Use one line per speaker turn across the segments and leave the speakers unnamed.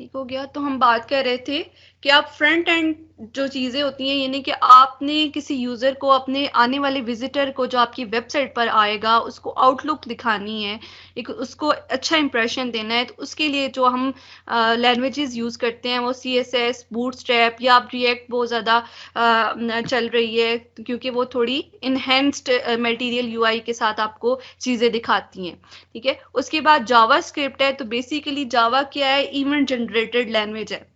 ठीक हो गया। तो हम बात कर रहे थे कि आप फ्रंट एंड जो चीज़ें होती हैं, यानी कि आपने किसी यूज़र को, अपने आने वाले विजिटर को जो आपकी वेबसाइट पर आएगा, उसको आउटलुक दिखानी है, एक उसको अच्छा इंप्रेशन देना है। तो उसके लिए जो हम लैंग्वेजेस यूज़ करते हैं वो CSS, बूटस्ट्रैप या आप रिएक्ट बहुत ज़्यादा चल रही है, क्योंकि वो थोड़ी इनहेंस्ड मटेरियल UI के साथ आपको चीज़ें दिखाती हैं। ठीक है, उसके बाद जावा स्क्रिप्ट है। तो बेसिकली जावा क्या है, इवेंट जनरेटेड लैंग्वेज है,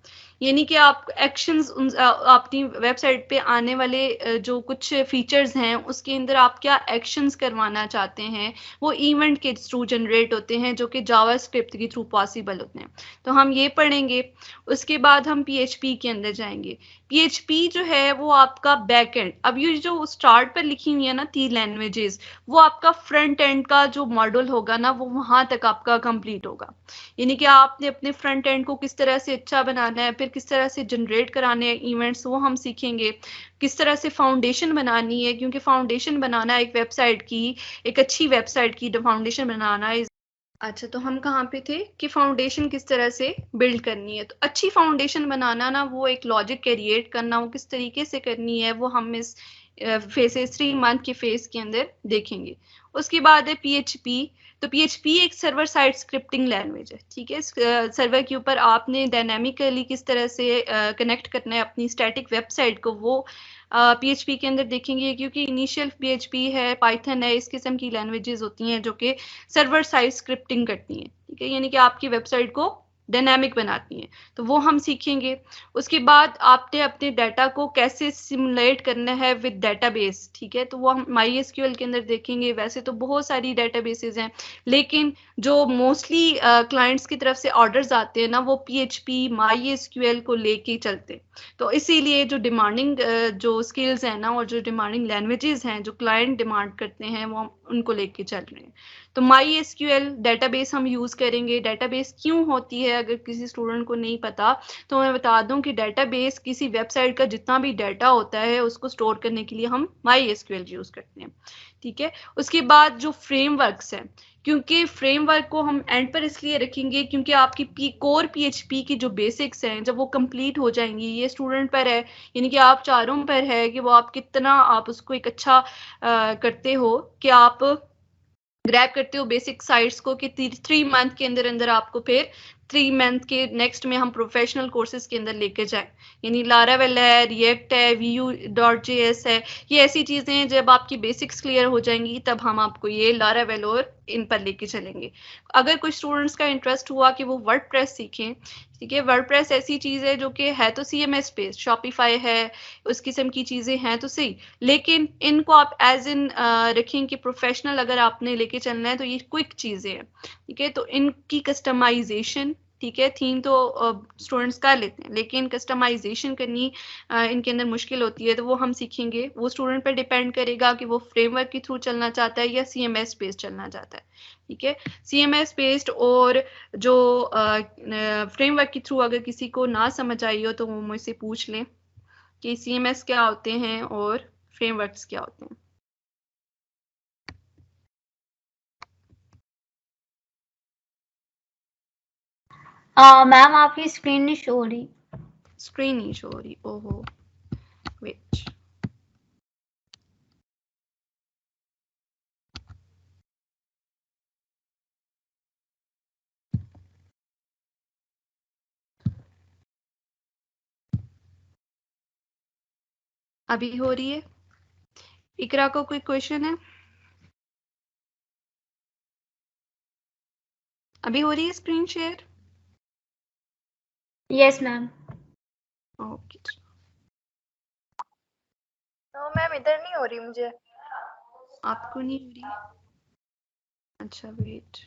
यानी कि आप एक्शंस अपनी वेबसाइट पे आने वाले जो कुछ फीचर्स हैं उसके अंदर आप क्या एक्शंस करवाना चाहते हैं, वो इवेंट के थ्रू जनरेट होते हैं, जो कि जावा स्क्रिप्ट के थ्रू पॉसिबल होते हैं। तो हम ये पढ़ेंगे। उसके बाद हम PHP के अंदर जाएंगे। PHP जो है वो आपका बैक एंड, अब ये जो स्टार्ट पर लिखी हुई है ना 3 लैंग्वेजेस, वो आपका फ्रंट एंड का जो मॉड्यूल होगा ना, वो वहां तक आपका कंप्लीट होगा। यानी कि आपने अपने फ्रंट एंड को किस तरह से अच्छा बनाना है, फिर किस तरह से जनरेट कराने हैं इवेंट्स, वो हम सीखेंगे। किस तरह से फाउंडेशन बनानी है, क्योंकि फाउंडेशन बनाना एक वेबसाइट की, एक अच्छी वेबसाइट की फाउंडेशन बनाना है। अच्छा, तो हम कहाँ पे थे कि फाउंडेशन किस तरह से बिल्ड करनी है। तो अच्छी फाउंडेशन बनाना ना, वो एक लॉजिक क्रिएट करना, वो किस तरीके से करनी है, वो हम इस फेसेस 3 मंथ के फेस के अंदर देखेंगे। उसके बाद है PHP। तो PHP एक सर्वर साइड स्क्रिप्टिंग लैंग्वेज है। ठीक है, सर्वर के ऊपर आपने डायनामिकली किस तरह से कनेक्ट करना है अपनी स्टैटिक वेबसाइट को, वो PHP के अंदर देखेंगे, क्योंकि इनिशियल PHP है, पाइथन है, इस किस्म की लैंग्वेजेस होती हैं जो कि सर्वर साइड स्क्रिप्टिंग करती हैं। ठीक है, यानी कि आपकी वेबसाइट को डायनामिक बनाती हैं। तो वो हम सीखेंगे। उसके बाद आपने अपने डाटा को कैसे सिमुलेट करना है विद डेटाबेस। ठीक है, तो वो हम MySQL के अंदर देखेंगे। वैसे तो बहुत सारी डेटाबेसेस हैं, लेकिन जो मोस्टली क्लाइंट्स की तरफ से ऑर्डर्स आते हैं ना, वो PHP MySQL को लेके चलते हैं। तो इसीलिए जो डिमांडिंग जो स्किल्स हैं ना, और जो डिमांडिंग लैंग्वेजेस हैं जो क्लाइंट डिमांड करते हैं, वो हम उनको लेके चल रहे हैं। तो MySQL डेटाबेस हम यूज़ करेंगे। डेटाबेस क्यों होती है, अगर किसी स्टूडेंट को नहीं पता तो मैं बता दूं कि डेटाबेस किसी वेबसाइट का जितना भी डाटा होता है उसको स्टोर करने के लिए हम MySQL यूज़ करते हैं। ठीक है, उसके बाद जो फ्रेमवर्क्स हैं, क्योंकि फ्रेमवर्क को हम एंड पर इसलिए रखेंगे क्योंकि आपकी कोर PHP की जो बेसिक्स हैं, जब वो कंप्लीट हो जाएंगी, ये स्टूडेंट पर है, यानी कि आप चारों पर है कि वो आप कितना आप उसको एक अच्छा करते हो, कि आप ग्रैब करते हो बेसिक साइट्स को, कि 3 मंथ के अंदर अंदर आपको फिर 3 मंथ के नेक्स्ट में हम प्रोफेशनल कोर्सेज के अंदर लेके जाएं। यानी लारावेल है, रिएक्ट है, Vue.js है, ये ऐसी चीजें हैं जब आपकी बेसिक्स क्लियर हो जाएंगी तब हम आपको ये लारावेल और इन पर लेके चलेंगे। अगर कुछ स्टूडेंट्स का इंटरेस्ट हुआ कि वो वर्डप्रेस सीखें, ठीक है, वर्डप्रेस ऐसी चीज है जो कि है तो CMS बेस्ड, शॉपिफाई है, उस किस्म की चीजें हैं तो सही, लेकिन इनको आप एज इन रखें कि प्रोफेशनल अगर आपने लेके चलना है तो ये क्विक चीजें हैं। ठीक है, तो इनकी कस्टमाइजेशन, ठीक है, थीम तो स्टूडेंट्स कर लेते हैं, लेकिन कस्टमाइजेशन करनी इनके अंदर मुश्किल होती है, तो वो हम सीखेंगे। वो स्टूडेंट पर डिपेंड करेगा कि वो फ्रेमवर्क के थ्रू चलना चाहता है या CMS बेस्ड चलना चाहता है। ठीक है, CMS बेस्ड और जो फ्रेमवर्क के थ्रू अगर किसी को ना समझ आई हो तो वो मुझसे पूछ लें कि CMS क्या होते हैं और फ्रेमवर्क्स क्या होते हैं।
मैम आपकी स्क्रीन नहीं शो हो रही।
स्क्रीन नहीं शो हो रही, ओहो, वेट। अभी हो रही है? इकरा को कोई क्वेश्चन है? अभी हो रही है screen share?
Yes ma'am.
Okay,
तो मैम इधर नहीं हो रही मुझे।
आपको नहीं हो रही? अच्छा, वेट।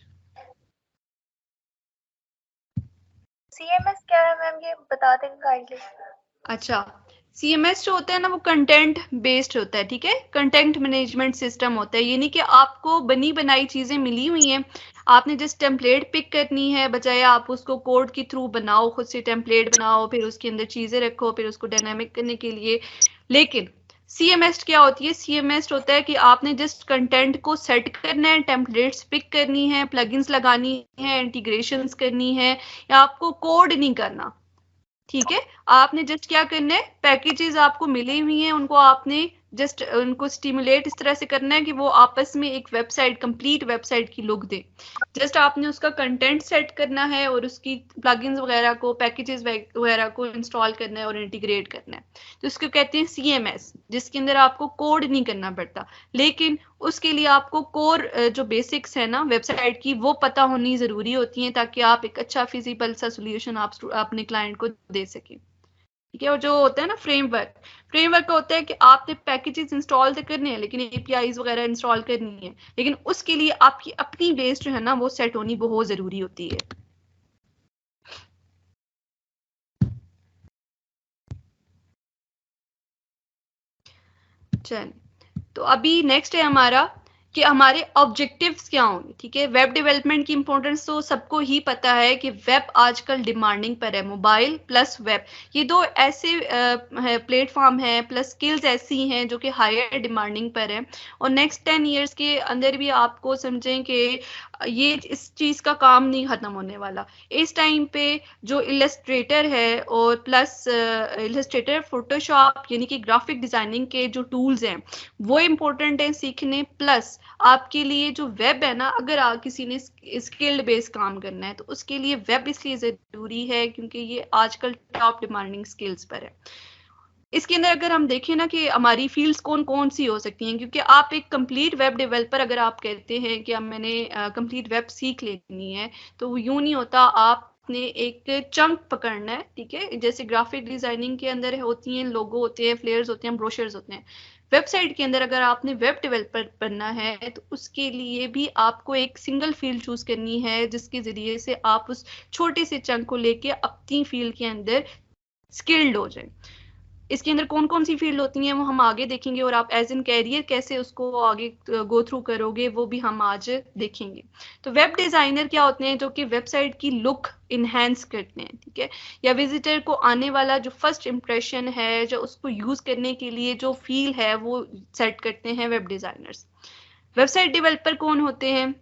CMS क्या है मैम, ये बता दें काइंडली।
अच्छा, CMS जो होता है ना, वो कंटेंट बेस्ड होता है। ठीक है, कंटेंट मैनेजमेंट सिस्टम होता है, यानी कि आपको बनी बनाई चीजें मिली हुई हैं, आपने जस्ट टेम्पलेट पिक करनी है, बजाय आप उसको कोड के थ्रू बनाओ, खुद से टेम्पलेट बनाओ, फिर उसके अंदर चीजें रखो, फिर उसको डायनामिक करने के लिए। लेकिन CMS क्या होती है? CMS होता है कि आपने जस्ट कंटेंट को सेट करना है, टेम्पलेट्स पिक करनी है, प्लगइन्स लगानी है, इंटीग्रेशंस करनी है, या आपको कोड नहीं करना। ठीक है, आपने जस्ट क्या करना है, पैकेजेस आपको मिली हुई हैं, उनको आपने जस्ट उनको स्टिमुलेट इस तरह से करना है कि वो आपस में एक वेबसाइट, कंप्लीट वेबसाइट की लुक दे। जस्ट आपने उसका कंटेंट सेट करना है और उसकी प्लगइन्स वगैरह को, पैकेजेस वगैरह को इंस्टॉल करना है और इंटीग्रेट करना है। तो इसको कहते हैं CMS, जिसके अंदर आपको कोड नहीं करना पड़ता, लेकिन उसके लिए आपको कोर जो बेसिक्स है ना वेबसाइट की, वो पता होनी जरूरी होती है, ताकि आप एक अच्छा फिजिबल सा सोल्यूशन आप अपने क्लाइंट को दे सकें। ठीक है, और जो होता है ना फ्रेमवर्क का होता है कि आपने पैकेजेस इंस्टॉल तो करने हैं, लेकिन APIs वगैरह इंस्टॉल करनी है, लेकिन उसके लिए आपकी अपनी बेस जो है ना वो सेट होनी बहुत जरूरी होती है। चल, तो अभी नेक्स्ट है हमारा कि हमारे ऑब्जेक्टिव्स क्या होंगे। ठीक है, वेब डेवलपमेंट की इंपॉर्टेंस तो सबको ही पता है कि वेब आजकल डिमांडिंग पर है। मोबाइल प्लस वेब, ये दो ऐसे प्लेटफॉर्म हैं प्लस स्किल्स ऐसी हैं जो कि हायर डिमांडिंग पर है, और नेक्स्ट 10 ईयर्स के अंदर भी आपको समझें कि ये इस चीज़ का काम नहीं ख़त्म होने वाला। इस टाइम पे जो इलस्ट्रेटर है और प्लस इलस्ट्रेटर, फोटोशॉप, यानी कि ग्राफिक डिज़ाइनिंग के जो टूल्स हैं वो इम्पोर्टेंट हैं सीखने, प्लस आपके लिए जो वेब है ना, अगर किसी ने स्किल्ड बेस्ड काम करना है तो उसके लिए वेब इसलिए ज़रूरी है क्योंकि ये आजकल टॉप डिमांडिंग स्किल्स पर है। इसके अंदर अगर हम देखें ना कि हमारी फील्ड्स कौन कौन सी हो सकती हैं, क्योंकि आप एक कंप्लीट वेब डेवलपर अगर आप कहते हैं कि अब मैंने कंप्लीट वेब सीख लेनी है, तो वो यूं नहीं होता, आपने एक चंक पकड़ना है। ठीक है, जैसे ग्राफिक डिजाइनिंग के अंदर होती हैं लोगो होते हैं, फ्लेयर्स होते हैं, ब्रोशर्स होते हैं, वेबसाइट के अंदर अगर आपने वेब डेवलपर बनना है तो उसके लिए भी आपको एक सिंगल फील्ड चूज करनी है, जिसके जरिए से आप उस छोटे से चंक को लेके अपनी फील्ड के अंदर स्किल्ड हो जाए। इसके अंदर कौन कौन सी फील्ड होती हैं वो हम आगे देखेंगे, और आप एज इन कैरियर कैसे उसको आगे गो थ्रू करोगे वो भी हम आज देखेंगे। तो वेब डिजाइनर क्या होते हैं? जो कि वेबसाइट की लुक इनहेंस करते हैं। ठीक है, या विजिटर को आने वाला जो फर्स्ट इंप्रेशन है, जो उसको यूज करने के लिए जो फील है वो सेट करते हैं वेब डिजाइनर्स। वेबसाइट डेवलपर कौन होते हैं?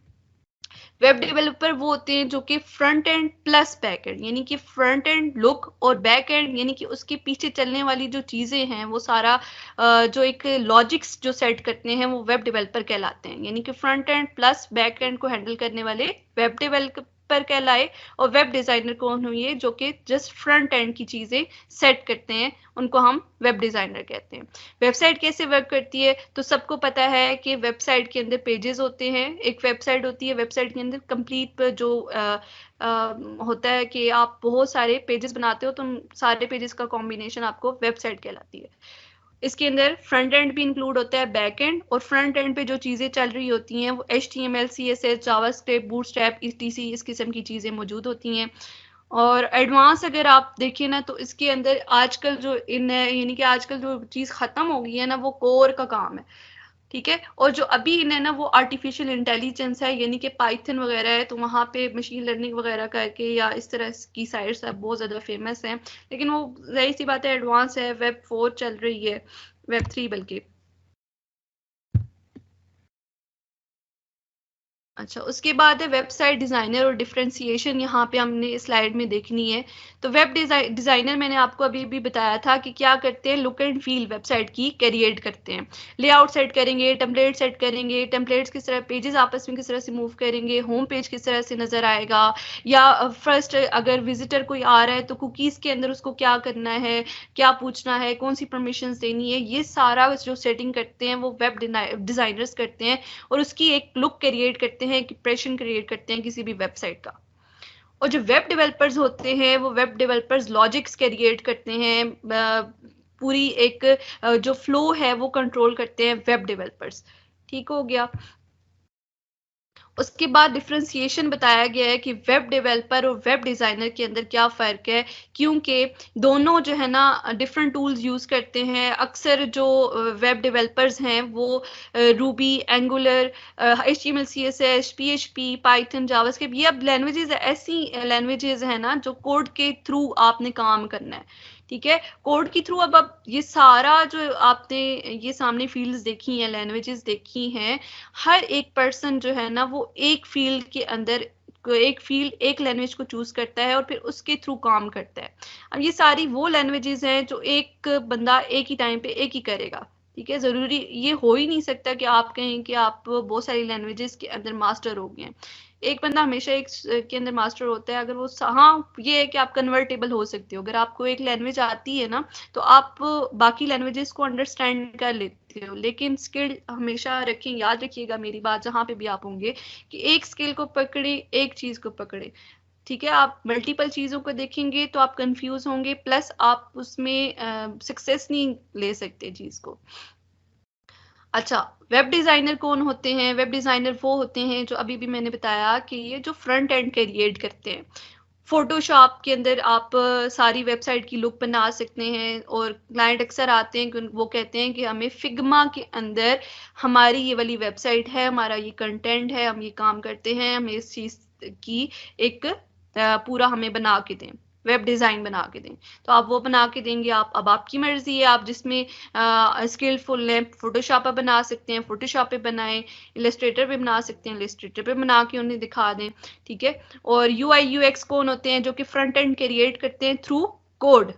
वेब डेवलपर वो होते हैं जो कि front end plus back and, यानी कि फ्रंट एंड लुक और बैक एंड, यानी कि उसके पीछे चलने वाली जो चीजें हैं वो सारा जो एक लॉजिक्स जो सेट करते हैं वो वेब डेवलपर कहलाते हैं। यानी कि front end plus back and को हैंडल करने वाले वेब डेवलपर कहलाए, और वेब डिजाइनर कौन हुई, जो कि जस्ट फ्रंट एंड की चीजें सेट करते हैं, उनको हम वेब डिजाइनर कहते हैं। वेबसाइट कैसे वर्क करती है? तो सबको पता है कि वेबसाइट के अंदर पेजेस होते हैं। एक वेबसाइट होती है, वेबसाइट के अंदर कंप्लीट जो होता है कि आप बहुत सारे पेजेस बनाते हो, तो सारे पेजेस का कॉम्बिनेशन आपको वेबसाइट कहलाती है। इसके अंदर फ्रंट एंड भी इंक्लूड होता है, बैक एंड, और फ्रंट एंड पे जो चीजें चल रही होती हैं वो HTML, CSS, JavaScript, bootstrap, ETC इस किस्म की चीजें मौजूद होती हैं। और एडवांस अगर आप देखें ना तो इसके अंदर आजकल जो इन यानी कि आजकल जो चीज खत्म हो गई है ना वो कोर का काम है। ठीक है, और जो अभी इन है ना वो आर्टिफिशियल इंटेलिजेंस है, यानी कि पाइथन वगैरह है, तो वहाँ पे मशीन लर्निंग वगैरह करके या इस तरह की साइट्स अब बहुत ज़्यादा फेमस हैं, लेकिन वो जाहिर सी बात है एडवांस है, वेब 4 चल रही है, वेब 3 बल्कि। अच्छा, उसके बाद है वेबसाइट डिजाइनर और डिफरेंशिएशन, यहाँ पे हमने स्लाइड में देखनी है। तो वेब डिजाइनर मैंने आपको अभी भी बताया था कि क्या करते हैं, लुक एंड फील वेबसाइट की क्रिएट करते हैं। लेआउट सेट करेंगे, टेम्पलेट सेट करेंगे, टेम्पलेट्स किस तरह, पेजेस आपस में किस तरह से मूव करेंगे, होम पेज किस तरह से नजर आएगा, या फर्स्ट अगर विजिटर कोई आ रहा है तो कुकीज के अंदर उसको क्या करना है, क्या पूछना है, कौन सी परमिशंस देनी है, ये सारा जो सेटिंग करते हैं वो वेब डिजाइनर्स करते हैं, और उसकी एक लुक क्रिएट करते हैं, एक इंप्रेशन क्रिएट करते हैं किसी भी वेबसाइट का। और जो वेब डेवलपर्स होते हैं वो वेब डेवलपर्स लॉजिक्स क्रिएट करते हैं, पूरी एक जो फ्लो है वो कंट्रोल करते हैं वेब डेवलपर्स। ठीक हो गया। उसके बाद डिफरेंशिएशन बताया गया है कि वेब डेवलपर और वेब डिजाइनर के अंदर क्या फर्क है, क्योंकि दोनों जो है ना डिफरेंट टूल्स यूज करते हैं। अक्सर जो वेब डेवलपर्स हैं वो Ruby, angular, HTML, CSS, PHP, Python, JavaScript, ये अब लैंग्वेजेस ऐसी लैंग्वेजेस हैं ना जो कोड के थ्रू आपने काम करना है। ठीक है। कोड के थ्रू अब ये सारा जो आपने ये सामने फील्ड्स देखी हैं, लैंग्वेजेस देखी हैं, हर एक पर्सन जो है ना वो एक फील्ड के अंदर एक फील्ड एक लैंग्वेज को चूज करता है और फिर उसके थ्रू काम करता है। अब ये सारी वो लैंग्वेजेस हैं जो एक बंदा एक ही टाइम पे एक ही करेगा। ठीक है, जरूरी ये हो ही नहीं सकता कि आप कहें कि आप बहुत सारी लैंग्वेजेस के अंदर मास्टर हो गए हैं। एक बंदा हमेशा एक के अंदर मास्टर होता है अगर वो, हाँ ये है कि आप कन्वर्टेबल हो सकते हो। अगर आपको एक लैंग्वेज आती है ना तो आप बाकी लैंग्वेजेस को अंडरस्टैंड कर लेते हो, लेकिन स्किल हमेशा रखें, याद रखिएगा मेरी बात जहाँ पे भी आप होंगे, कि एक स्किल को पकड़े, एक चीज को पकड़े। ठीक है, आप मल्टीपल चीजों को देखेंगे तो आप कंफ्यूज होंगे, प्लस आप उसमें सक्सेस नहीं ले सकते चीज को। अच्छा, वेब डिजाइनर कौन होते हैं? वेब डिजाइनर वो होते हैं जो अभी भी मैंने बताया कि ये जो फ्रंट एंड क्रिएट करते हैं। फोटोशॉप के अंदर आप सारी वेबसाइट की लुक बना सकते हैं, और क्लाइंट अक्सर आते हैं कि वो कहते हैं कि हमें फिग्मा के अंदर हमारी ये वाली वेबसाइट है, हमारा ये कंटेंट है, हम ये काम करते हैं, हमें इस चीज की एक पूरा हमें बना के दें, वेब डिजाइन बना के दें। तो आप वो बना के देंगे। आप अब आपकी मर्जी है, आप जिसमें स्किलफुल हैं, फोटोशॉप पे बना सकते हैं, फोटोशॉप पे बनाएं, इलस्ट्रेटर पे बना सकते हैं, इलस्ट्रेटर पे बना के उन्हें दिखा दें। ठीक है, और यूआई यूएक्स कौन होते हैं? जो कि फ्रंट एंड क्रिएट करते हैं थ्रू कोड।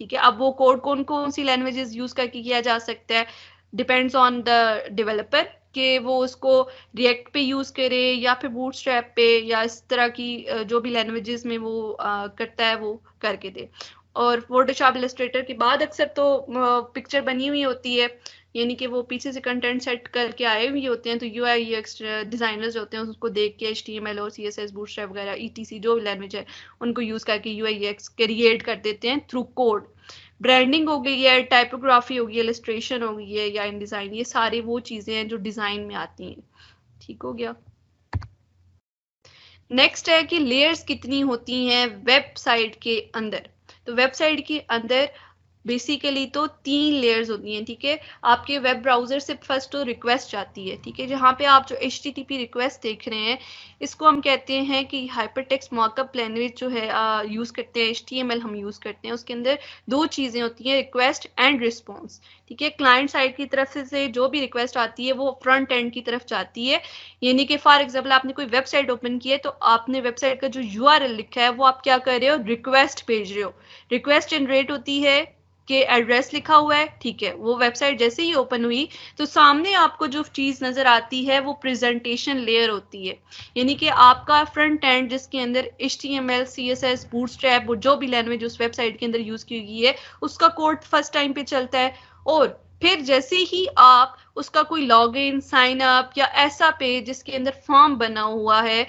ठीक है, अब वो कोड कौन कौन सी लैंग्वेजेस यूज करके किया जा सकता है, डिपेंड्स ऑन द डेवलपर, कि वो उसको रिएक्ट पे यूज करे या फिर बूटस्ट्रैप पे, या इस तरह की जो भी लैंग्वेजेस में वो करता है वो करके दे। और फोटोशॉप इलस्ट्रेटर के बाद अक्सर तो पिक्चर बनी हुई होती है, यानी कि वो पीछे से कंटेंट सेट करके आए हुए होते हैं, तो यूआई यूएक्स डिजाइनर्स होते हैं उसको देख के एचटीएमएल और सीएसएस बूटस्ट्रैप वगैरह ईटीसी जो भी लैंग्वेज है उनको यूज करके यूआई यूएक्स क्रिएट कर देते हैं थ्रू कोड। ब्रांडिंग हो गई है, टाइपोग्राफी हो गई है, इलस्ट्रेशन हो गई है, या इन डिजाइन, ये सारी वो चीजें हैं जो डिजाइन में आती हैं। ठीक हो गया। नेक्स्ट है कि लेयर्स कितनी होती हैं वेबसाइट के अंदर। तो वेबसाइट के अंदर बेसिकली तो 3 लेयर्स होती हैं। ठीक है, आपके वेब ब्राउजर से फर्स्ट तो रिक्वेस्ट जाती है। ठीक है, जहाँ पे आप जो HTTP रिक्वेस्ट देख रहे हैं इसको हम कहते हैं कि हाइपरटेक्स्ट मार्कअप लैंग्वेज जो है यूज करते हैं, HTML हम यूज करते हैं। उसके अंदर 2 चीजें होती हैं, रिक्वेस्ट एंड रिस्पॉन्स। ठीक है, क्लाइंट साइड की तरफ से जो भी रिक्वेस्ट आती है वो फ्रंट एंड की तरफ जाती है, यानी कि फॉर एग्जाम्पल आपने कोई वेबसाइट ओपन की है तो आपने वेबसाइट का जो URL लिखा है वो आप क्या कर रहे हो, रिक्वेस्ट भेज रहे हो। रिक्वेस्ट जनरेट होती है के एड्रेस लिखा हुआ है। ठीक है, वो वेबसाइट जैसे ही ओपन हुई तो सामने आपको जो चीज नजर आती है वो प्रेजेंटेशन लेयर होती है, यानी कि आपका फ्रंट एंड जिसके अंदर HTML CSS बूटस्ट्रैप जो भी लैंग्वेज उस वेबसाइट के अंदर यूज की गई है उसका कोड फर्स्ट टाइम पे चलता है, और फिर जैसे ही आप उसका कोई लॉगिन साइन अप या ऐसा पेज जिसके अंदर फॉर्म बना हुआ है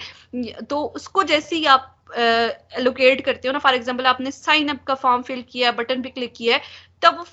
तो उसको जैसे ही आप एलोकेट करते हो ना, फॉर एग्जांपल आपने साइन अप का फॉर्म फिल किया, बटन पे क्लिक किया है, तब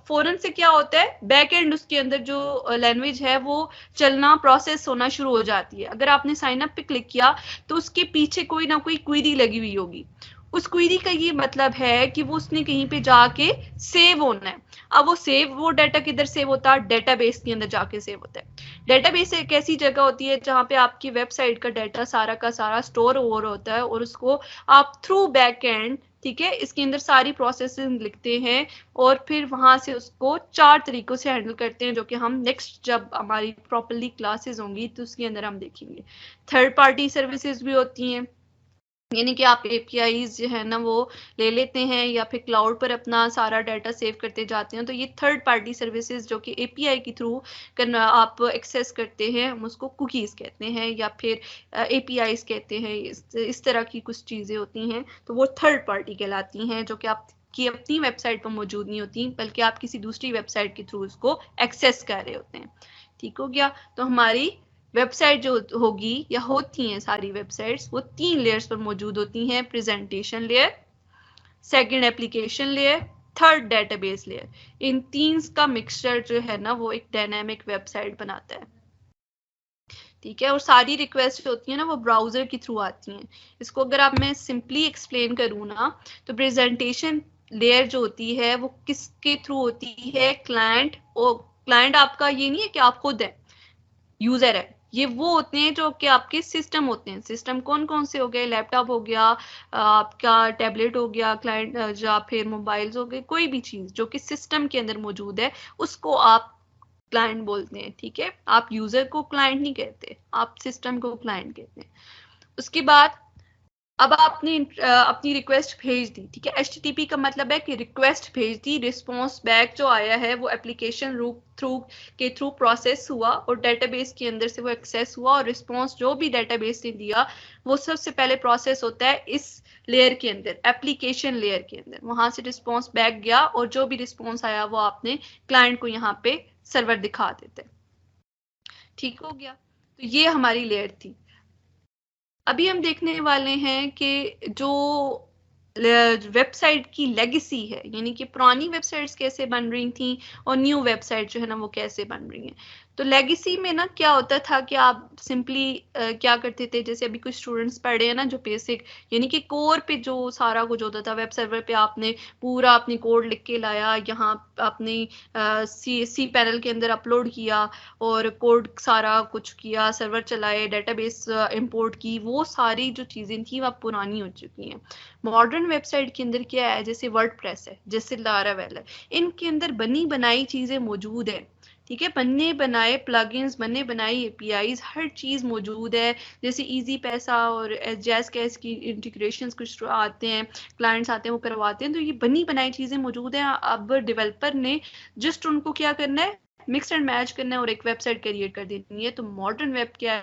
फौरन से क्या होता है, बैक एंड उसके अंदर जो लैंग्वेज है वो चलना, प्रोसेस होना शुरू हो जाती है। अगर आपने साइन अप पे क्लिक किया तो उसके पीछे कोई ना कोई क्वेरी लगी हुई होगी। उस क्वेरी का ये मतलब है कि वो उसने कहीं पे जाके सेव होना है। अब वो डाटा किधर सेव होता है, डेटाबेस के अंदर जाके सेव होता है। डेटाबेस एक ऐसी जगह होती है जहां पे आपकी वेबसाइट का डाटा सारा का सारा स्टोर ओवर होता है, और उसको आप थ्रू बैक एंड, ठीक है, इसके अंदर सारी प्रोसेसिंग लिखते हैं और फिर वहां से उसको 4 तरीकों से हैंडल करते हैं, जो कि हम नेक्स्ट जब हमारी प्रॉपर्ली क्लासेस होंगी तो उसके अंदर हम देखेंगे। थर्ड पार्टी सर्विसेज भी होती हैं, यानी कि आप APIs जो है ना वो ले लेते हैं या फिर क्लाउड पर अपना सारा डाटा सेव करते जाते हैं, तो ये थर्ड पार्टी सर्विसेज जो कि API के थ्रू करना आप एक्सेस करते हैं, हम उसको कुकीज कहते हैं या फिर APIs कहते हैं। इस तरह की कुछ चीजें होती हैं, तो वो थर्ड पार्टी कहलाती हैं, जो कि आपकी अपनी वेबसाइट पर मौजूद नहीं होती, बल्कि आप किसी दूसरी वेबसाइट के थ्रू उसको एक्सेस कर रहे होते हैं। ठीक हो गया। तो हमारी वेबसाइट जो होगी या होती हैं सारी वेबसाइट्स वो 3 लेयर्स पर मौजूद होती हैं, presentation layer, second application layer, third database layer. इन 3 का मिक्सचर जो है ना वो एक डायनामिक वेबसाइट बनाता है। ठीक है, और सारी रिक्वेस्ट होती है ना वो ब्राउजर के थ्रू आती हैं। इसको अगर आप मैं सिंपली एक्सप्लेन करूँ ना, तो प्रेजेंटेशन लेयर जो होती है वो किसके थ्रू होती है, क्लाइंट। और क्लाइंट आपका ये नहीं है कि आप खुद है, यूजर है। ये वो होते हैं जो कि आपके सिस्टम होते हैं। सिस्टम कौन कौन से हो गए? लैपटॉप हो गया, आपका टैबलेट हो गया, क्लाइंट या फिर मोबाइल्स हो गए, कोई भी चीज जो कि सिस्टम के अंदर मौजूद है उसको आप क्लाइंट बोलते हैं। ठीक है, आप यूजर को क्लाइंट नहीं कहते, आप सिस्टम को क्लाइंट कहते हैं। उसके बाद अब आपने अपनी रिक्वेस्ट भेज दी, ठीक है। HTTP का मतलब है कि रिक्वेस्ट भेज दी, रिस्पॉन्स बैक जो आया है वो एप्लीकेशन थ्रू प्रोसेस हुआ और डेटाबेस के अंदर से वो एक्सेस हुआ, और रिस्पॉन्स जो भी डेटाबेस ने दिया वो सबसे पहले प्रोसेस होता है इस लेयर के अंदर, एप्लीकेशन लेयर के अंदर। वहां से रिस्पॉन्स बैक गया और जो भी रिस्पॉन्स आया वो आपने क्लाइंट को यहाँ पे सर्वर दिखा देते। ठीक हो गया, तो ये हमारी लेयर थी। अभी हम देखने वाले हैं कि जो वेबसाइट की लेगेसी है, यानी कि पुरानी वेबसाइट्स कैसे बन रही थी और न्यू वेबसाइट जो है ना वो कैसे बन रही हैं। तो लेगेसी में ना क्या होता था कि आप सिंपली क्या करते थे, जैसे अभी कुछ स्टूडेंट्स पढ़े हैं ना जो बेसिक यानी कि कोर पे जो सारा कुछ होता था, वेब सर्वर पे आपने पूरा अपनी कोड लिख के लाया, यहाँ आपने सी पैनल के अंदर अपलोड किया और कोड सारा कुछ किया, सर्वर चलाए, डेटाबेस इंपोर्ट की, वो सारी जो चीजें थी वो अब पुरानी हो चुकी हैं। मॉडर्न वेबसाइट के अंदर क्या है, जैसे वर्डप्रेस है, जैसे लारावेल है, इनके अंदर बनी बनाई चीजें मौजूद है। ठीक है, बने बनाए प्लगइन्स, बने बनाई एपीआईज, हर चीज मौजूद है। जैसे इजी पैसा और जैस कैश की इंटीग्रेशंस कुछ आते हैं, क्लाइंट्स आते हैं वो करवाते हैं, तो ये बनी बनाई चीजें मौजूद हैं। अब डेवलपर ने जस्ट उनको क्या करना है, मिक्स एंड मैच करना है और एक वेबसाइट क्रिएट कर देनी है। तो मॉडर्न वेब क्या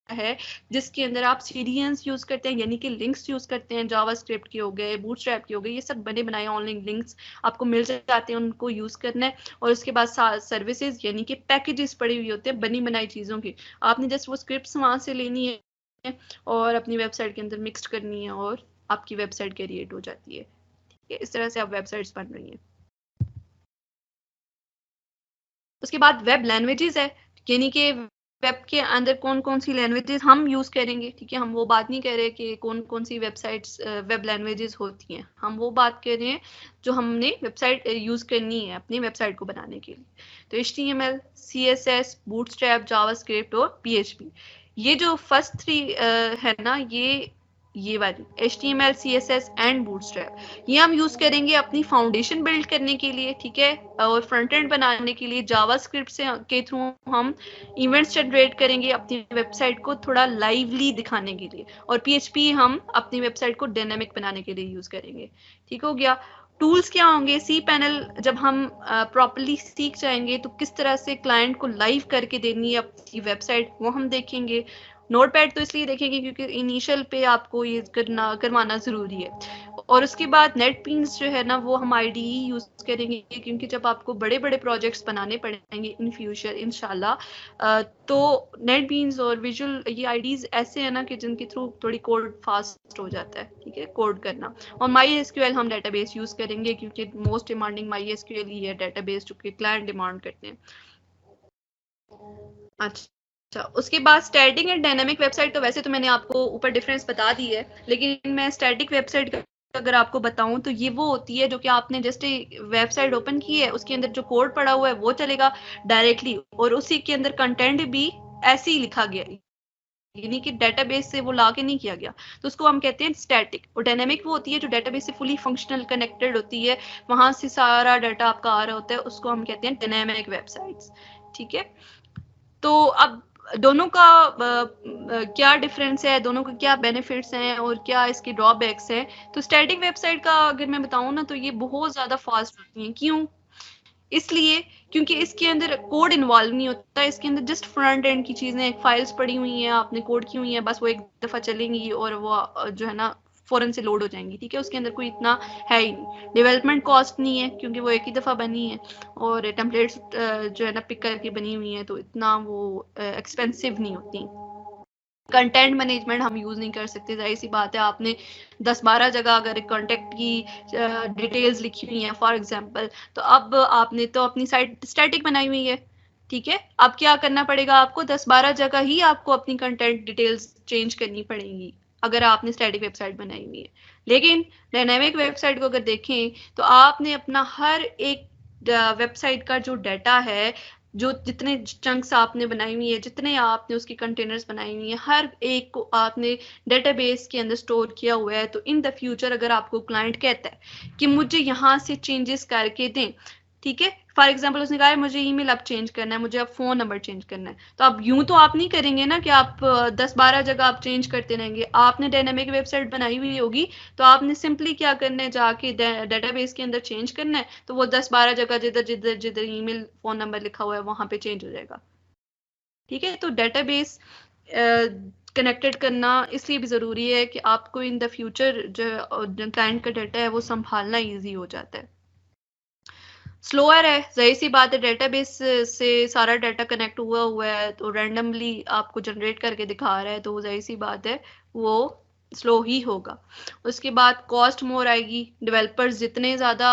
है, जिसके अंदर आप सीडीएंस यूज करते हैं, यानी कि लिंक्स यूज करते हैं, जावास्क्रिप्ट के हो गए, बूटस्ट्रैप के हो गए, ये सब बने बनाए ऑनलाइन लिंक्स आपको मिल जाते हैं, उनको यूज करना है। और उसके बाद सर्विसेज यानी कि पैकेजेस पड़ी हुई होते हैं बनी बनाई चीजों की, आपने जस्ट वो स्क्रिप्ट्स वहां से लेनी है और अपनी वेबसाइट के अंदर मिक्स करनी है और आपकी वेबसाइट क्रिएट हो जाती है। ठीक है, इस तरह से आप वेबसाइट्स बन रही हैं। उसके बाद वेब लैंग्वेजेस है, यानी कि वेब के अंदर कौन कौन सी लैंग्वेजेस हम यूज करेंगे। ठीक है, हम वो बात नहीं कर रहे कि कौन कौन सी वेबसाइट्स वेब लैंग्वेजेस होती हैं, हम वो बात कर रहे हैं जो हमने वेबसाइट यूज करनी है अपनी वेबसाइट को बनाने के लिए। तो HTML, CSS, बूटस्ट्रैप, जावास्क्रिप्ट और PHP, ये जो फर्स्ट 3 है ना, ये वाली HTML, CSS एंड बूटस्ट्रैप, ये हम यूज करेंगे अपनी फाउंडेशन बिल्ड करने के लिए। ठीक है, और फ्रंट एंड बनाने के लिए जावास्क्रिप्ट से के थ्रू हम इवेंट्स जनरेट करेंगे अपनी वेबसाइट को थोड़ा लाइवली दिखाने के लिए, और PHP हम अपनी वेबसाइट को डायनेमिक बनाने के लिए यूज करेंगे। ठीक हो गया। टूल्स क्या होंगे, सी पैनल जब हम प्रॉपरली सीख जाएंगे तो किस तरह से क्लाइंट को लाइव करके देनी है अपनी वेबसाइट, वो हम देखेंगे। नोटपैड तो इसलिए देखेंगे क्योंकि इनिशियल पे आपको ये करवाना जरूरी है। और उसके बाद नेटबीन्स जो है ना वो हम IDE यूज करेंगे, क्योंकि जब आपको बड़े बड़े प्रोजेक्ट्स बनाने पड़ेंगे इन फ्यूचर इंशाल्लाह, तो नेटबीन्स और विजुअल ये IDs ऐसे है ना कि जिनके थ्रू थोड़ी कोड फास्ट हो जाता है। ठीक है, कोड करना। और MySQL हम डेटाबेस यूज करेंगे क्योंकि मोस्ट डिमांडिंग MySQL ही है डेटाबेस जो कि क्लाइंट डिमांड करते हैं। अच्छा, उसके बाद स्टैटिक एंड डायनामिक वेबसाइट, तो वैसे तो मैंने आपको ऊपर डिफरेंस बता दी है, लेकिन मैं स्टैटिक वेबसाइट अगर आपको बताऊं तो ये वो होती है जो कि आपने जस्ट वेबसाइट ओपन की है, उसके अंदर जो कोड पड़ा हुआ है वो चलेगा डायरेक्टली, और उसी के अंदर कंटेंट भी ऐसे ही लिखा गया है, यानी कि डेटाबेस से वो लाके नहीं किया गया, तो उसको हम कहते हैं स्टैटिक। और डायनेमिक वो होती है जो डेटाबेस से फुली फंक्शनल कनेक्टेड होती है, वहां से सारा डाटा आपका आ रहा होता है, उसको हम कहते हैं डायनेमिक वेबसाइट्स। ठीक है, तो अब दोनों का क्या डिफरेंस है, दोनों के क्या बेनिफिट्स हैं और क्या इसके ड्रॉबैक्स हैं। तो स्टैटिक वेबसाइट का अगर मैं बताऊं ना तो ये बहुत ज्यादा फास्ट होती है। क्यों? इसलिए क्योंकि इसके अंदर कोड इन्वॉल्व नहीं होता, इसके अंदर जस्ट फ्रंट एंड की चीजें, फाइल्स पड़ी हुई हैं, आपने कोड की हुई है, बस वो एक दफा चलेंगी और वो जो है ना फौरन से लोड हो जाएंगी। ठीक है, उसके अंदर कोई इतना है ही नहीं, डेवलपमेंट कॉस्ट नहीं है क्योंकि वो एक ही दफा बनी है, और टेम्पलेट्स जो है ना पिक करके बनी हुई है, तो इतना वो एक्सपेंसिव नहीं होती। कंटेंट मैनेजमेंट हम यूज नहीं कर सकते, जाहिर सी बात है, आपने 10-12 जगह अगर कॉन्टेक्ट की डिटेल्स लिखी हुई हैं फॉर एग्जांपल, तो अब आपने तो अपनी साइट स्टैटिक बनाई हुई है। ठीक है, अब क्या करना पड़ेगा आपको, 10-12 जगह ही आपको अपनी कंटेंट डिटेल्स चेंज करनी पड़ेंगी अगर आपने स्टैटिक वेबसाइट बनाई हुई है। लेकिन डायनेमिक वेबसाइट को अगर देखें तो आपने अपना हर एक वेबसाइट का जो डाटा है जो जितने चंक्स आपने बनाई हुई है, जितने आपने उसकी कंटेनर्स बनाई हुई है, हर एक को आपने डेटाबेस के अंदर स्टोर किया हुआ है। तो इन द फ्यूचर अगर आपको क्लाइंट कहता है कि मुझे यहाँ से चेंजेस करके दें, ठीक है, फॉर एग्जाम्पल उसने कहा है मुझे ईमेल अब चेंज करना है, मुझे अब फोन नंबर चेंज करना है, तो अब यूं तो आप नहीं करेंगे ना कि आप 10-12 जगह आप चेंज करते रहेंगे। आपने डायनामिक वेबसाइट बनाई हुई होगी, तो आपने सिंपली क्या करना है, जाके डेटाबेस के अंदर चेंज करना है, तो वो 10-12 जगह जिधर जिधर जिधर ईमेल फोन नंबर लिखा हुआ है वहां पे चेंज हो जाएगा। ठीक है, तो डेटाबेस कनेक्टेड करना इसलिए भी ज़रूरी है कि आपको इन द फ्यूचर जो क्लाइंट का डाटा है वो संभालना ईजी हो जाता है। स्लोअर है, जाहिर सी बात है, डेटाबेस से सारा डाटा कनेक्ट हुआ हुआ है, तो रैंडमली आपको जनरेट करके दिखा रहा है, तो जाहिर सी बात है वो स्लो ही होगा। उसके बाद कॉस्ट मोर आएगी, डेवलपर्स जितने ज़्यादा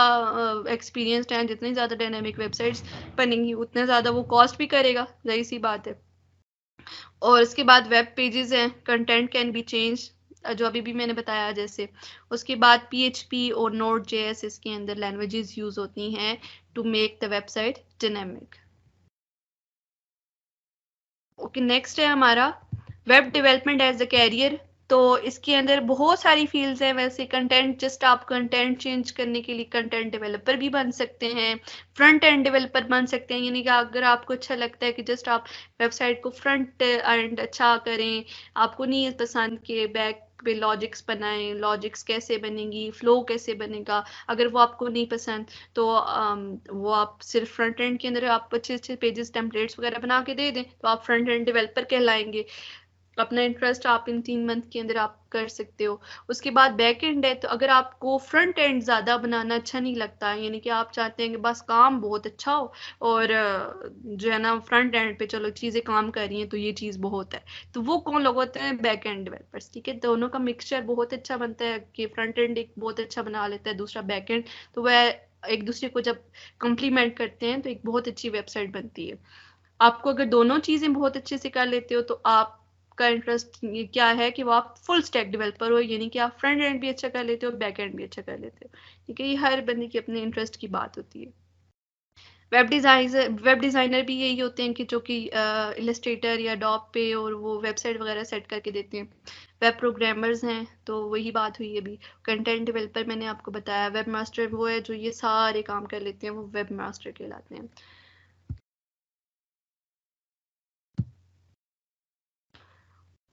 एक्सपीरियंसड हैं, जितनी ज़्यादा डायनामिक वेबसाइट्स बनेंगी, उतने ज़्यादा वो कॉस्ट भी करेगा, जाहिर सी बात है। और उसके बाद वेब पेजेस हैं, कंटेंट कैन बी चेंज, जो अभी भी मैंने बताया जैसे। उसके बाद PHP और Node.js इसके अंदर लैंग्वेजेस यूज होती हैं to make the website dynamic. Okay, next है हमारा web development as a career. तो इसके अंदर बहुत सारी फील्ड्स हैं वैसे। कंटेंट, जस्ट आप कंटेंट चेंज करने के लिए कंटेंट डेवलपर भी बन सकते हैं, फ्रंट एंड डेवलपर बन सकते हैं, यानी कि अगर आपको अच्छा लगता है कि जस्ट आप वेबसाइट को फ्रंट एंड अच्छा करें, आपको नहीं पसंद कि बैक पे लॉजिक्स बनाएं, लॉजिक्स कैसे बनेंगी, फ्लो कैसे बनेगा, अगर वो आपको नहीं पसंद, तो वो आप सिर्फ फ्रंट एंड के अंदर आप अच्छे अच्छे पेजेस टेम्पलेट्स वगैरह बना के दे दें, तो आप फ्रंट एंड डेवलपर कहलाएंगे। अपना इंटरेस्ट आप इन 3 मंथ के अंदर आप कर सकते हो। उसके बाद बैक एंड है, तो अगर आपको फ्रंट एंड ज़्यादा बनाना अच्छा नहीं लगता, यानी कि आप चाहते हैं कि बस काम बहुत अच्छा हो और जो है ना फ्रंट एंड पे चलो चीज़ें काम कर रही हैं तो ये चीज़ बहुत है, तो वो कौन लोग होते हैं, बैक एंड डेवलपर्स। ठीक है, दोनों का मिक्सचर बहुत अच्छा बनता है कि फ्रंट एंड एक बहुत अच्छा बना लेता है, दूसरा बैक एंड, तो वह एक दूसरे को जब कम्प्लीमेंट करते हैं तो एक बहुत अच्छी वेबसाइट बनती है। आपको अगर दोनों चीजें बहुत अच्छे से कर लेते हो, तो आपका इंटरेस्ट क्या है कि वो आप फुल स्टैक डेवलपर हो, यानी कि आप फ्रंट एंड भी अच्छा कर लेते हो, बैक एंड भी अच्छा कर लेते हो। ठीक है, ये हर बंदे की अपने इंटरेस्ट की बात होती है। वेब डिज़ाइनर भी यही होते हैं कि जो कि इलस्ट्रेटर या डॉप पे और वो वेबसाइट वगैरह सेट करके देते हैं। वेब प्रोग्रामर्स हैं, तो वही बात हुई अभी। कंटेंट डेवलपर मैंने आपको बताया। वेब मास्टर वो है जो ये सारे काम कर लेते हैं, वो वेब मास्टर कहलाते हैं।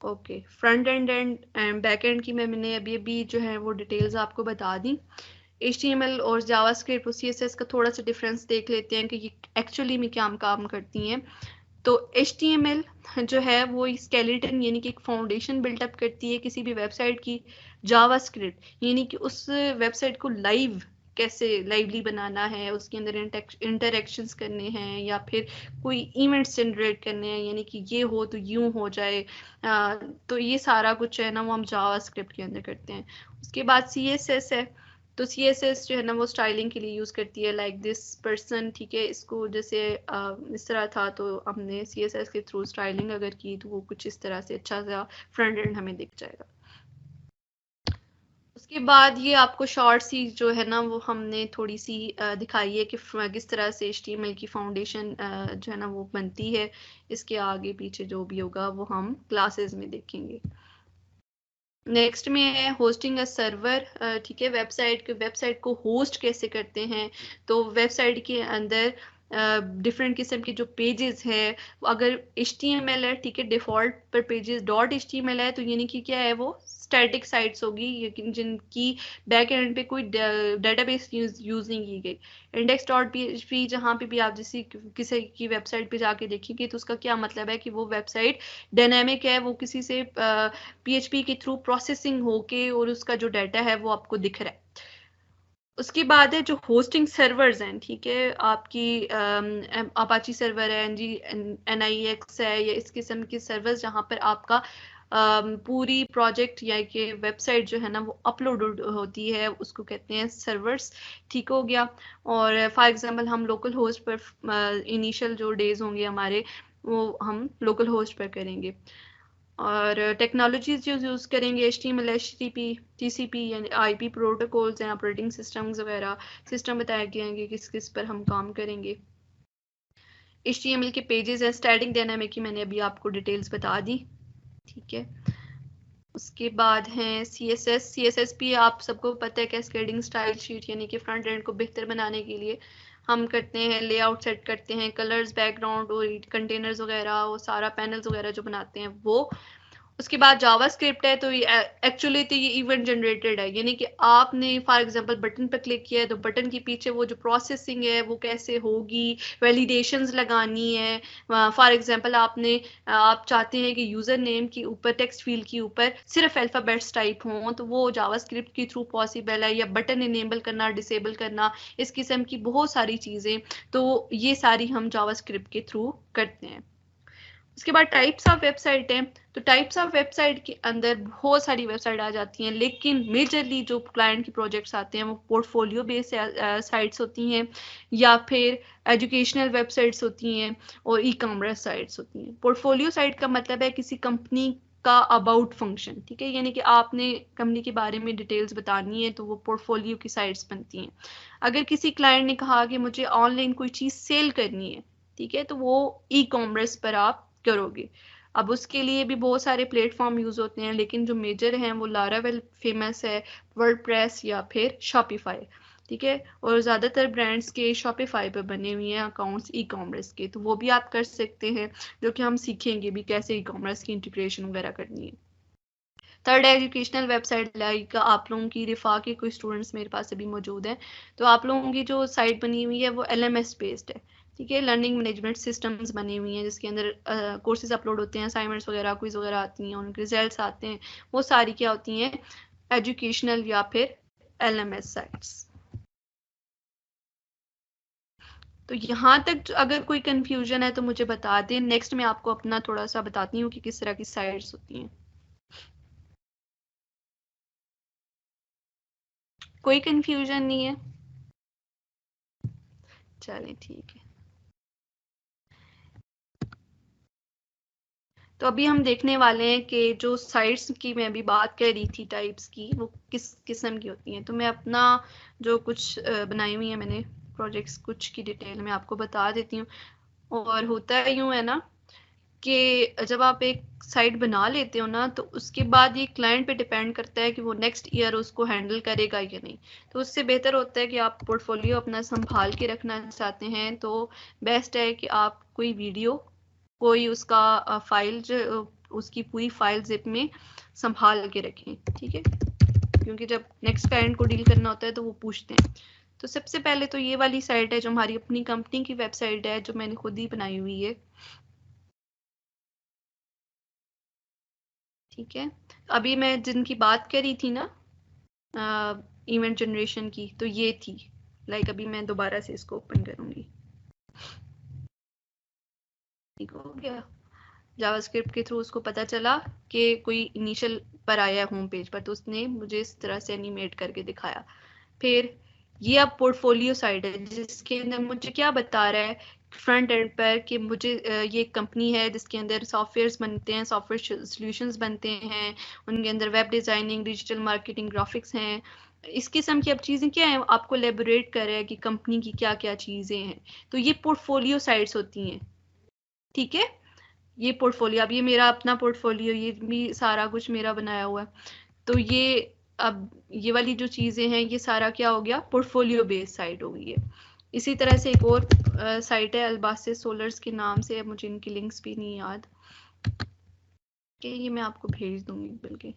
Okay, front end and back and की मैंने अभी अभी जो है वो डिटेल्स आपको बता दी। HTML और जावास्क्रिप्ट और CSS का थोड़ा सा डिफरेंस देख लेते हैं कि ये एक्चुअली में क्या काम करती हैं। तो HTML जो है वो स्केलेटन यानी कि एक फाउंडेशन बिल्टअप करती है किसी भी वेबसाइट की। जावास्क्रिप्ट यानी कि उस वेबसाइट को लाइव कैसे लाइवली बनाना है, उसके अंदर इंटरेक्शंस करने हैं या फिर कोई इवेंट्स जनरेट करने हैं, यानी कि ये हो तो यूं हो जाए। तो ये सारा कुछ है ना वो हम जावास्क्रिप्ट के अंदर करते हैं। उसके बाद CSS है, तो CSS जो है ना वो स्टाइलिंग के लिए यूज करती है, लाइक दिस पर्सन। ठीक है, इसको जैसे इस तरह था तो हमने CSS के थ्रू स्टाइलिंग अगर की तो वो कुछ इस तरह से अच्छा सा फ्रंट एंड हमें दिख जाएगा। उसके बाद ये आपको शॉर्ट सी जो है ना वो हमने थोड़ी सी दिखाई है कि किस तरह से HTML की फाउंडेशन जो है ना वो बनती है। इसके आगे पीछे जो भी होगा वो हम क्लासेस में देखेंगे। नेक्स्ट में है होस्टिंग अ सर्वर। ठीक है, वेबसाइट को होस्ट कैसे करते हैं। तो वेबसाइट के अंदर डिफरेंट किस्म के जो पेजेस हैं, अगर HTML है, ठीक है, डिफॉल्ट पर पेजेस .html है, तो यानी कि क्या है वो स्टैटिक साइट्स होगी, लेकिन जिनकी बैक एंड पे कोई डेटाबेस यूज नहीं की गई। index.php जहाँ पे भी आप किसी की वेबसाइट पे जाके देखेंगे तो उसका क्या मतलब है कि वो वेबसाइट डायनेमिक है, वो किसी से PHP के थ्रू प्रोसेसिंग होके और उसका जो डाटा है वो आपको दिख रहा है। उसके बाद है जो होस्टिंग सर्वर्स हैं, ठीक है, आपकी अपाची सर्वर है, NGIX है, या इस किस्म की सर्वर्स जहाँ पर आपका पूरी प्रोजेक्ट या कि वेबसाइट जो है ना वो अपलोड होती है, उसको कहते हैं सर्वर्स। ठीक हो गया। और फॉर एग्जांपल हम लोकल होस्ट पर इनिशियल जो डेज होंगे हमारे वो हम लोकल होस्ट पर करेंगे। और टेक्नोलॉजीज जो यूज़ करेंगे HTML HTTP TCP यानी IP प्रोटोकॉल्स हैं, ऑपरेटिंग सिस्टम्स वगैरह सिस्टम बताए गए हैं कि किस किस पर हम काम करेंगे। HTML के पेजेस हैं, स्टैटिक डायनामिक की मैंने अभी आपको डिटेल्स बता दी, ठीक है। उसके बाद हैं CSS भी आप सबको पता है, कैस्केडिंग स्टाइल शीट, यानी कि फ्रंट एंड को बेहतर बनाने के लिए हम करते हैं, लेआउट सेट करते हैं, कलर्स, बैकग्राउंड और कंटेनर्स वगैरह, वो सारा पैनल्स वगैरह जो बनाते हैं वो। उसके बाद जावास्क्रिप्ट है, तो ये एक्चुअली तो ये इवेंट जनरेटेड है, यानी कि आपने फॉर एग्जांपल बटन पर क्लिक किया है तो बटन के पीछे वो जो प्रोसेसिंग है वो कैसे होगी, वैलिडेशंस लगानी है। फॉर एग्जांपल आप चाहते हैं कि यूजर नेम के ऊपर, टेक्स्ट फील्ड के ऊपर सिर्फ अल्फाबेट्स टाइप हों, तो वो जावास्क्रिप्ट के थ्रू पॉसिबल है, या बटन इनेबल करना, डिसेबल करना, इस किस्म की बहुत सारी चीजें, तो ये सारी हम जावास्क्रिप्ट के थ्रू करते हैं। उसके बाद टाइप्स ऑफ वेबसाइट है, तो टाइप्स ऑफ वेबसाइट के अंदर बहुत सारी वेबसाइट आ जाती हैं, लेकिन मेजरली जो क्लाइंट के प्रोजेक्ट्स आते हैं वो पोर्टफोलियो बेस्ड साइट्स होती हैं, या फिर एजुकेशनल वेबसाइट्स होती हैं, और ई-कॉमर्स साइट्स होती हैं। पोर्टफोलियो साइट का मतलब है किसी कंपनी का अबाउट फंक्शन, ठीक है, यानी कि आपने कंपनी के बारे में डिटेल्स बतानी है तो वो पोर्टफोलियो की साइट्स बनती हैं। अगर किसी क्लाइंट ने कहा कि मुझे ऑनलाइन कोई चीज़ सेल करनी है, ठीक है, तो वो ई-कॉमर्स पर आप करोगे। अब उसके लिए भी बहुत सारे प्लेटफॉर्म यूज होते हैं, लेकिन जो मेजर हैं वो लारावेल फेमस है, वर्डप्रेस या फिर शॉपिफाई, ठीक है, और ज़्यादातर ब्रांड्स के शॉपिफाई पे बने हुए हैं अकाउंट्स ई-कॉमर्स के, तो वो भी आप कर सकते हैं, जो कि हम सीखेंगे भी कैसे ई-कॉमर्स की इंटीग्रेशन वगैरह करनी है। थर्ड एजुकेशनल वेबसाइट, लाइक आप लोगों की रिफा के कोई स्टूडेंट्स मेरे पास अभी मौजूद हैं, तो आप लोगों की जो साइट बनी हुई है वो LMS बेस्ड है, ठीक है, लर्निंग मैनेजमेंट सिस्टम्स बनी हुई हैं, जिसके अंदर कोर्सेज अपलोड होते हैं, असाइनमेंट्स वगैरह, क्विज वगैरह आती हैं, उनके रिजल्ट्स आते हैं, वो सारी क्या होती हैं, एजुकेशनल या फिर LMS साइट्स। तो यहाँ तक अगर कोई कंफ्यूजन है तो मुझे बता दें, नेक्स्ट मैं आपको अपना थोड़ा सा बताती हूँ कि किस तरह की साइट्स होती हैं। कोई कंफ्यूजन नहीं है? चलें ठीक है। तो अभी हम देखने वाले हैं कि जो साइट्स की मैं अभी बात कर रही थी टाइप्स की, वो किस किस्म की होती हैं। तो मैं अपना जो कुछ बनाई हुई है मैंने प्रोजेक्ट्स, कुछ की डिटेल में आपको बता देती हूँ। और होता है यूँ है ना कि जब आप एक साइट बना लेते हो ना, तो उसके बाद ये क्लाइंट पे डिपेंड करता है कि वो नेक्स्ट ईयर उसको हैंडल करेगा या नहीं। तो उससे बेहतर होता है कि आप पोर्टफोलियो अपना संभाल के रखना चाहते हैं तो बेस्ट है कि आप कोई वीडियो, कोई उसका फाइल, जो उसकी पूरी फाइल जिप में संभाल के रखें, ठीक है, क्योंकि जब नेक्स्ट क्लाइंट को डील करना होता है तो वो पूछते हैं। तो सबसे पहले तो ये वाली साइट है जो हमारी अपनी कंपनी की वेबसाइट है, जो मैंने खुद ही बनाई हुई है, ठीक है। अभी मैं जिनकी बात करी थी ना इवेंट जनरेशन की, तो ये थी, लाइक अभी मैं दोबारा से इसको ओपन करूंगी, ठीक हो गया। जावास्क्रिप्ट के थ्रू उसको पता चला कि कोई इनिशियल पर आया होम पेज पर, तो उसने मुझे इस तरह से एनिमेट करके दिखाया। फिर ये अब पोर्टफोलियो साइट है, जिसके अंदर मुझे क्या बता रहा है फ्रंट एंड पर कि मुझे ये कंपनी है जिसके अंदर सॉफ्टवेयर्स बनते हैं, सॉफ्टवेयर सॉल्यूशंस बनते हैं, उनके अंदर web designing, digital marketing, graphics हैं, इस किस्म की अब चीज़ें क्या है, आपको एलेबोरेट कर रहा है कि कंपनी की क्या क्या चीज़ें हैं। तो ये पोर्टफोलियो साइट्स होती हैं, ठीक है। ये पोर्टफोलियो, अब ये मेरा अपना पोर्टफोलियो, ये भी सारा कुछ मेरा बनाया हुआ है। तो ये अब ये वाली जो चीज़ें हैं ये सारा क्या हो गया, पोर्टफोलियो बेस्ड साइट हो गई है। इसी तरह से एक और साइट है अल्बासिस सोलर्स के नाम से, अब मुझे इनकी लिंक्स भी नहीं याद, कि ये मैं आपको भेज दूंगी बल्कि।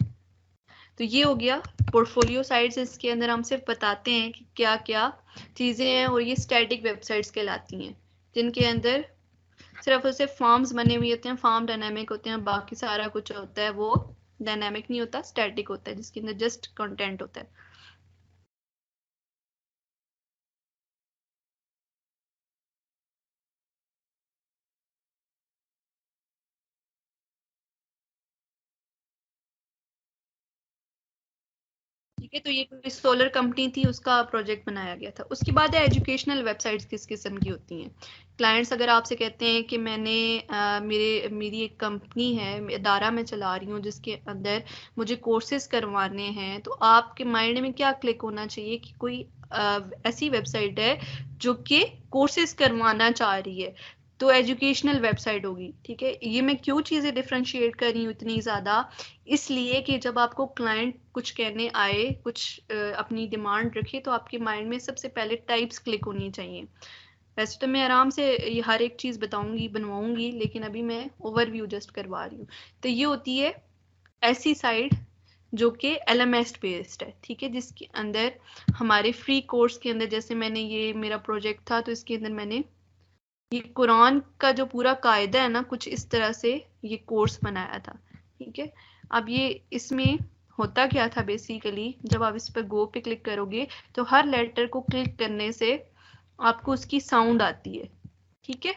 तो ये हो गया पोर्टफोलियो साइट्स, इसके अंदर हम सिर्फ बताते हैं कि क्या क्या चीज़ें हैं, और ये स्टैटिक वेबसाइट्स कहलाती हैं, जिनके अंदर सिर्फ और सिर्फ फॉर्म्स बने हुए होते हैं, फॉर्म डायनामिक होते हैं, बाकी सारा कुछ होता है वो डायनामिक नहीं होता, स्टैटिक होता है, जिसके अंदर जस्ट कंटेंट होता है। ठीक है, तो ये कोई सोलर कंपनी थी, उसका प्रोजेक्ट बनाया गया था। उसके बाद है एजुकेशनल वेबसाइट्स किस किस्म की होती हैं। क्लाइंट्स अगर आपसे कहते हैं कि मेरी एक कंपनी है, इदारा मैं चला रही हूँ जिसके अंदर मुझे कोर्सेज करवाने हैं, तो आपके माइंड में क्या क्लिक होना चाहिए कि कोई ऐसी वेबसाइट है जो कि कोर्सेज करवाना चाह रही है। तो एजुकेशनल वेबसाइट होगी। ठीक है, ये मैं क्यों चीज़ें डिफ्रेंशिएट कर रही हूँ इतनी ज़्यादा, इसलिए कि जब आपको क्लाइंट कुछ कहने आए, कुछ अपनी डिमांड रखे, तो आपके माइंड में सबसे पहले टाइप्स क्लिक होनी चाहिए। वैसे तो मैं आराम से ये हर एक चीज़ बताऊंगी, बनवाऊंगी, लेकिन अभी मैं ओवरव्यू जस्ट करवा रही हूँ। तो ये होती है ऐसी साइट जो कि LMS बेस्ड है। ठीक है, जिसके अंदर हमारे फ्री कोर्स के अंदर, जैसे मैंने ये मेरा प्रोजेक्ट था, तो इसके अंदर मैंने ये कुरान का जो पूरा कायदा है ना, कुछ इस तरह से ये कोर्स बनाया था। ठीक है, अब ये इसमें होता क्या था बेसिकली, जब आप इस पर गो पे क्लिक करोगे तो हर लेटर को क्लिक करने से आपको उसकी साउंड आती है। ठीक है,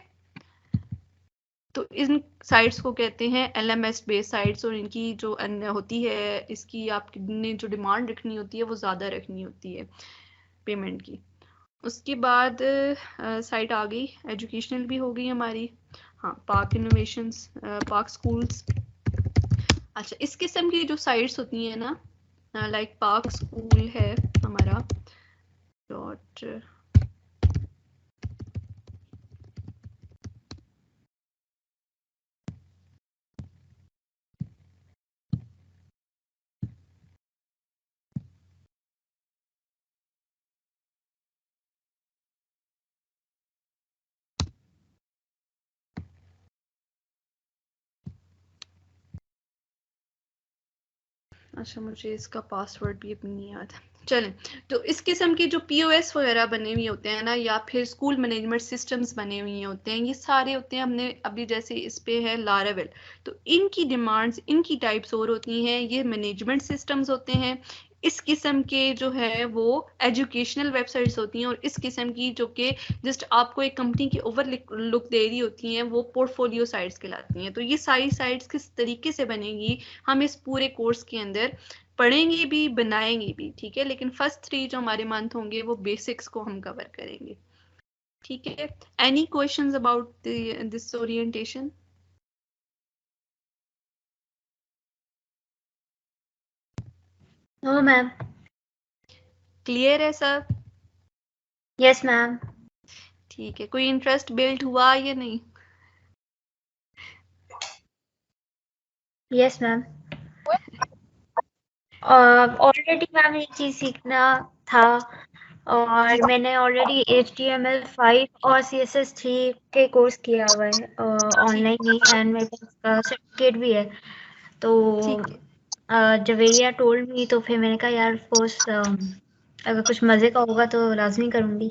तो इन साइट्स को कहते हैं LMS बेस्ड साइट्स, और इनकी जो अन्य होती है, इसकी आपने जो डिमांड रखनी होती है वो ज़्यादा रखनी होती है पेमेंट की। उसके बाद साइट आ गई, एजुकेशनल भी हो गई हमारी। हाँ, पाक इनोवेशंस, पाक स्कूल्स। अच्छा, इस किस्म की जो साइट्स होती हैं ना, लाइक पाक स्कूल है हमारा डॉट, अच्छा मुझे इसका पासवर्ड भी अब नहीं याद है। चलें, तो इस किस्म के जो POS वगैरह बने हुए होते हैं ना, या फिर स्कूल मैनेजमेंट सिस्टम्स बने हुए होते हैं, ये सारे होते हैं, हमने अभी जैसे इस पे है लारावेल, तो इनकी डिमांड्स, इनकी टाइप्स और होती हैं। ये मैनेजमेंट सिस्टम्स होते हैं। इस किस्म के जो है वो एजुकेशनल वेबसाइट्स होती हैं, और इस किस्म की जो कि जस्ट आपको एक कंपनी की ओवर लुक दे रही होती हैं, वो पोर्टफोलियो साइट्स कहलाती हैं। तो ये सारी साइट्स किस तरीके से बनेंगी, हम इस पूरे कोर्स के अंदर पढ़ेंगे भी, बनाएंगे भी। ठीक है, लेकिन फर्स्ट 3 जो हमारे मंथ होंगे वो बेसिक्स को हम कवर करेंगे। ठीक है, any questions about this orientation?
No ma'am.
Clear है सब?
Yes ma'am.
ठीक है, कोई इंटरेस्ट बिल्ड हुआ या नहीं?
Yes ma'am. ऑलरेडी मैम ये चीज सीखना था, और मैंने ऑलरेडी HTML5 और CSS3 के कोर्स किया हुआ है ऑनलाइन ही, एंड मेरे पास सर्टिफिकेट भी है। तो
ठीक है,
जवेरिया टोल्ड मी, तो फिर मैंने कहा यार फोर्स अगर कुछ मजे का होगा तो लाजमी करूंगी।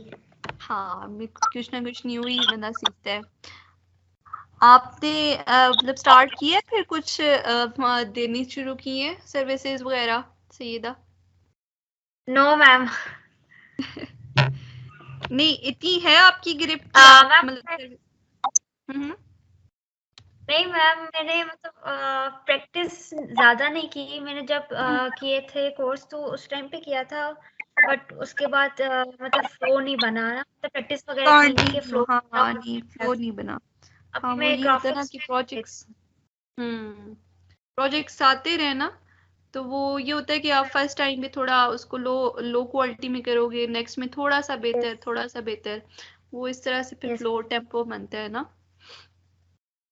हाँ, कुछ ना कुछ न्यू ही बंदा सीखता है। आपने मतलब स्टार्ट किया है फिर कुछ देनी शुरू की है सर्विसेज वगैरह सईदा?
No ma'am.
नहीं, इतनी है आपकी ग्रिप कि आप
मैम
मतलब
नहीं मैम, मैंने मतलब प्रैक्टिस ज्यादा नहीं की। मैंने जब किए थे कोर्स तो उस टाइम पे किया था, बट उसके बाद मतलब फ्लो नहीं बना ना, मतलब प्रैक्टिस वगैरह की नहीं कि फ्लो
हाँ हाँ, नहीं फ्लो नहीं बना। हाँ,
अभी
वो
मैं
ये होता है ना
ग्राफिक्स
कि
में।
प्रोजेक्ट्स आते रहे ना, तो वो ये होता है कि आप फर्स्ट टाइम में थोड़ा उसको लो लो क्वालिटी में करोगे, नेक्स्ट में थोड़ा सा बेहतर, थोड़ा सा बेहतर, वो इस तरह से फिर
यस
फ्लो टेम्पो बनता है ना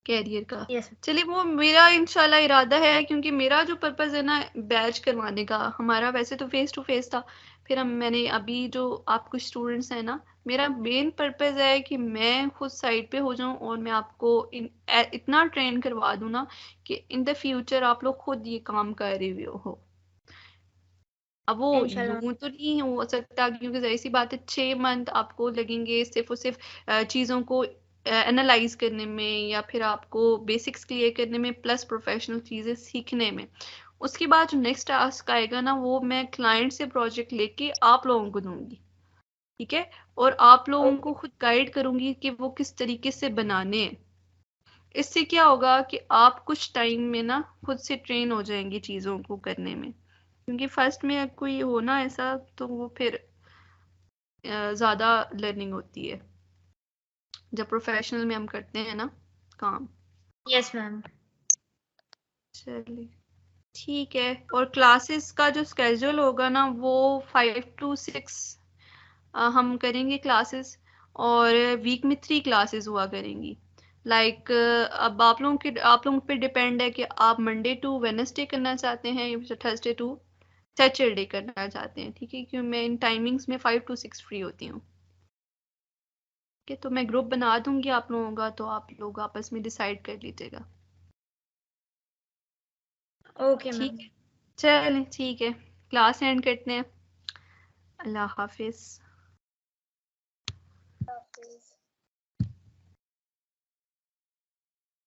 कैरियर का।
यस।
चलिए, वो मेरा इंशाल्लाह इरादा है, क्योंकि मेरा जो पर्पस है ना बैच करवाने का, हमारा वैसे तो फेस टू फेस था, फिर मैंने अभी जो आप कुछ स्टूडेंट्स हैं ना, मेरा मेन पर्पस है कि मैं खुद साइड पे हो जाऊं और मैं आपको इतना ट्रेन करवा दूं ना कि इन द फ्यूचर आप लोग खुद ये काम कर रहे हो। अब वो
इंशाल्लाह।
यूं तो नहीं हो सकता, क्योंकि जाहिर सी बात है 6 मंथ आपको लगेंगे सिर्फ और सिर्फ चीज़ों को एनालाइज करने में, या फिर आपको बेसिक्स क्लियर करने में, प्लस प्रोफेशनल चीज़ें सीखने में। उसके बाद जो नेक्स्ट टास्क आएगा ना, वो मैं क्लाइंट से प्रोजेक्ट लेके आप लोगों को दूंगी। ठीक है, और आप लोगों को खुद गाइड करूंगी कि वो किस तरीके से बनाने हैं। इससे क्या होगा कि आप कुछ टाइम में ना खुद से ट्रेन हो जाएंगे चीज़ों को करने में, क्योंकि फर्स्ट में कोई हो ना ऐसा, तो वो फिर ज़्यादा लर्निंग होती है जब प्रोफेशनल में हम करते हैं ना काम।
Yes ma'am.
चलिए, ठीक है। और क्लासेस का जो स्केड्यूल होगा ना, वो 5 to 6 हम करेंगे क्लासेस, और वीक में 3 क्लासेस हुआ करेंगी। लाइक अब आप लोगों पे डिपेंड है कि आप मंडे टू वेडनेसडे करना चाहते हैं या थर्सडे टू सैटरडे करना चाहते हैं। ठीक है, क्योंकि मैं इन टाइमिंग्स में 5 to 6 फ्री होती हूँ। ठीक है, तो मैं ग्रुप बना दूंगी आप लोगों का, तो आप लोग आपस में डिसाइड कर लीजिएगा।
Okay ma'am.
ठीक है, चलें ठीक है, क्लास एंड करते हैं। अल्लाह हाफिज।
हाफिज।